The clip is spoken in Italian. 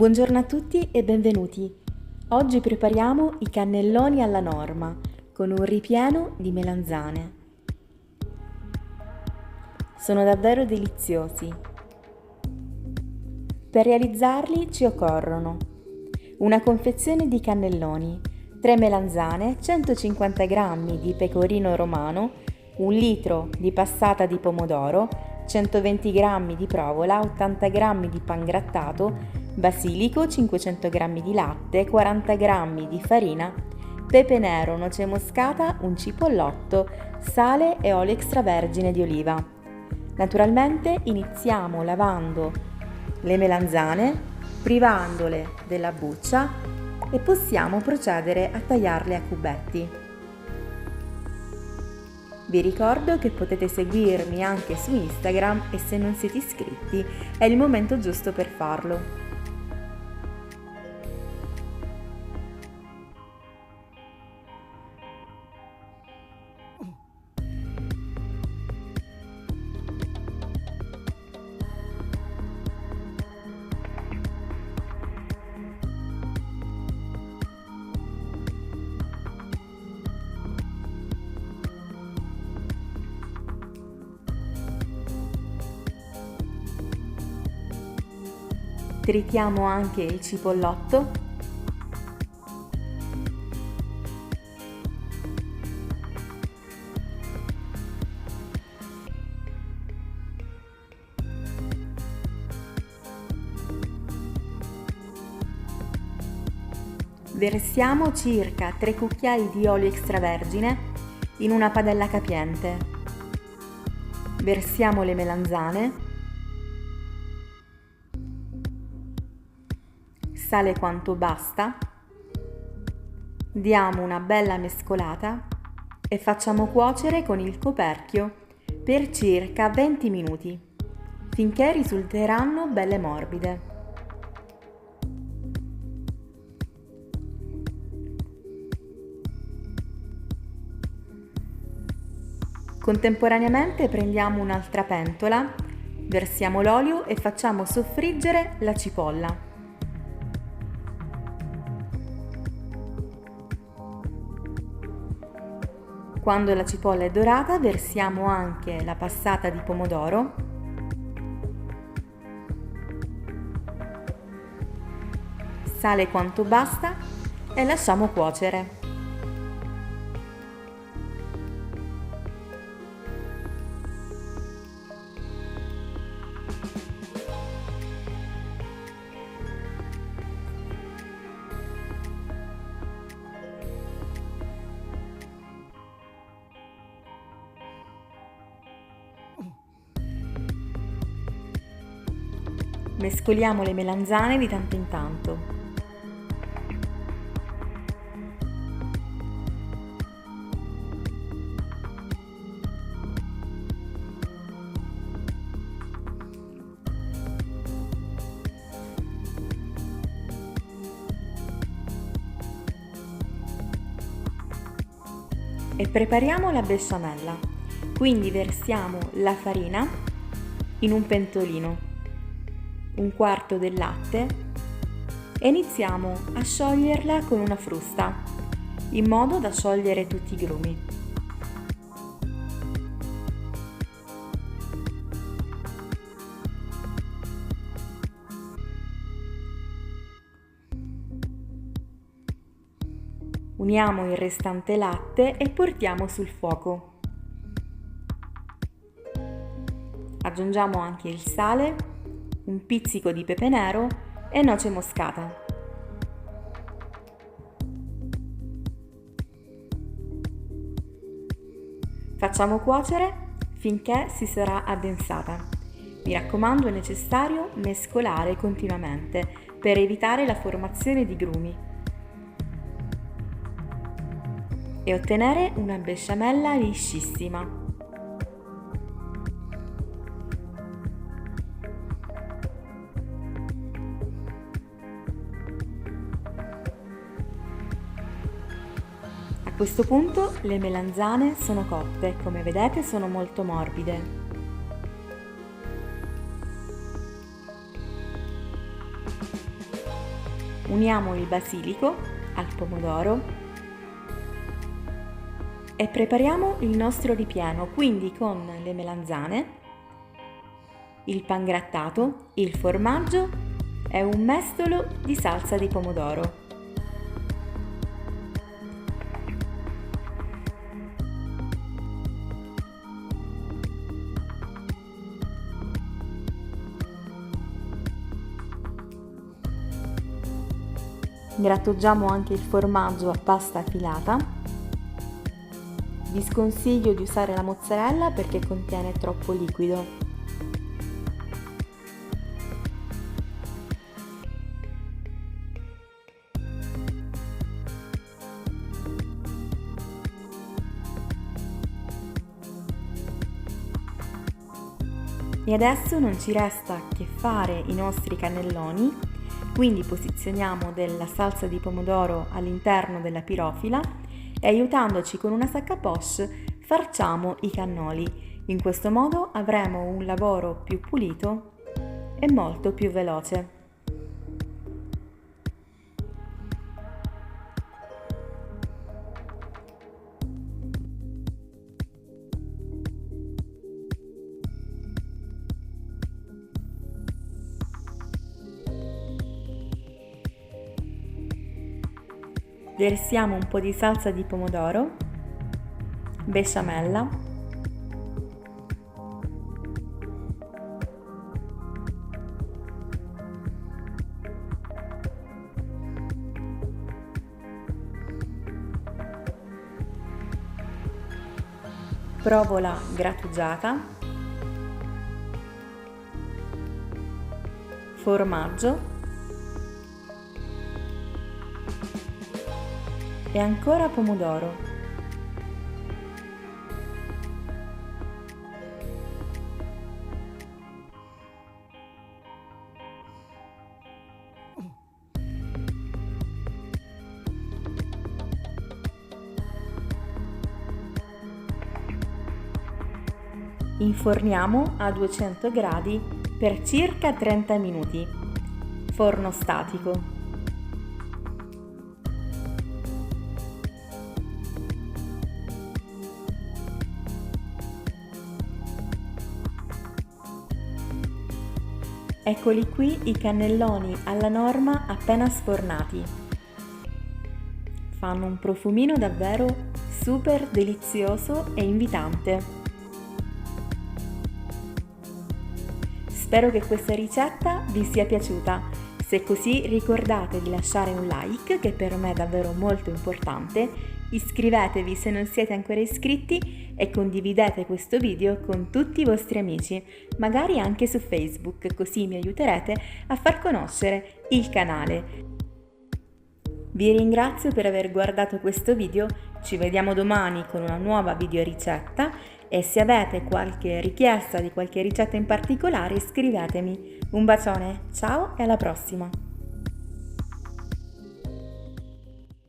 Buongiorno a tutti e benvenuti. Oggi prepariamo i cannelloni alla norma con un ripieno di melanzane. Sono davvero deliziosi. Per realizzarli ci occorrono una confezione di cannelloni, 3 melanzane, 150 g di pecorino romano, 1 litro di passata di pomodoro, 120 g di provola, 80 g di pangrattato, basilico, 500 g di latte, 40 g di farina, pepe nero, noce moscata, un cipollotto, sale e olio extravergine di oliva. Naturalmente iniziamo lavando le melanzane, privandole della buccia e possiamo procedere a tagliarle a cubetti. Vi ricordo che potete seguirmi anche su Instagram e se non siete iscritti è il momento giusto per farlo. Tritiamo anche il cipollotto . Versiamo circa 3 cucchiai di olio extravergine in una padella capiente. Versiamo le melanzane, sale quanto basta, diamo una bella mescolata e facciamo cuocere con il coperchio per circa 20 minuti, finché risulteranno belle morbide. Contemporaneamente prendiamo un'altra pentola, versiamo l'olio e facciamo soffriggere la cipolla. Quando la cipolla è dorata, versiamo anche la passata di pomodoro, sale quanto basta e lasciamo cuocere. Mescoliamo le melanzane di tanto in tanto. E prepariamo la besciamella. Quindi versiamo la farina in un pentolino, 1/4 del latte e iniziamo a scioglierla con una frusta, in modo da sciogliere tutti i grumi. Uniamo il restante latte e portiamo sul fuoco. Aggiungiamo anche il sale, un pizzico di pepe nero e noce moscata. Facciamo cuocere finché si sarà addensata. Mi raccomando, è necessario mescolare continuamente per evitare la formazione di grumi e ottenere una besciamella liscissima. A questo punto le melanzane sono cotte, come vedete sono molto morbide. Uniamo il basilico al pomodoro e prepariamo il nostro ripieno, quindi con le melanzane, il pangrattato, il formaggio e un mestolo di salsa di pomodoro. Grattugiamo anche il formaggio a pasta filata. Vi sconsiglio di usare la mozzarella perché contiene troppo liquido. E adesso non ci resta che fare i nostri cannelloni. Quindi posizioniamo della salsa di pomodoro all'interno della pirofila e aiutandoci con una sac à poche farciamo i cannoli. In questo modo avremo un lavoro più pulito e molto più veloce. Versiamo un po' di salsa di pomodoro, besciamella, provola grattugiata, formaggio e ancora pomodoro. Inforniamo a 200 gradi per circa 30 minuti. Forno statico. Eccoli qui i cannelloni alla norma appena sfornati. Fanno un profumino davvero super delizioso e invitante. Spero che questa ricetta vi sia piaciuta. Se è così, ricordate di lasciare un like, che per me è davvero molto importante. Iscrivetevi se non siete ancora iscritti e condividete questo video con tutti i vostri amici, magari anche su Facebook, così mi aiuterete a far conoscere il canale. Vi ringrazio per aver guardato questo video, ci vediamo domani con una nuova video ricetta e se avete qualche richiesta di qualche ricetta in particolare scrivetemi. Un bacione, ciao e alla prossima!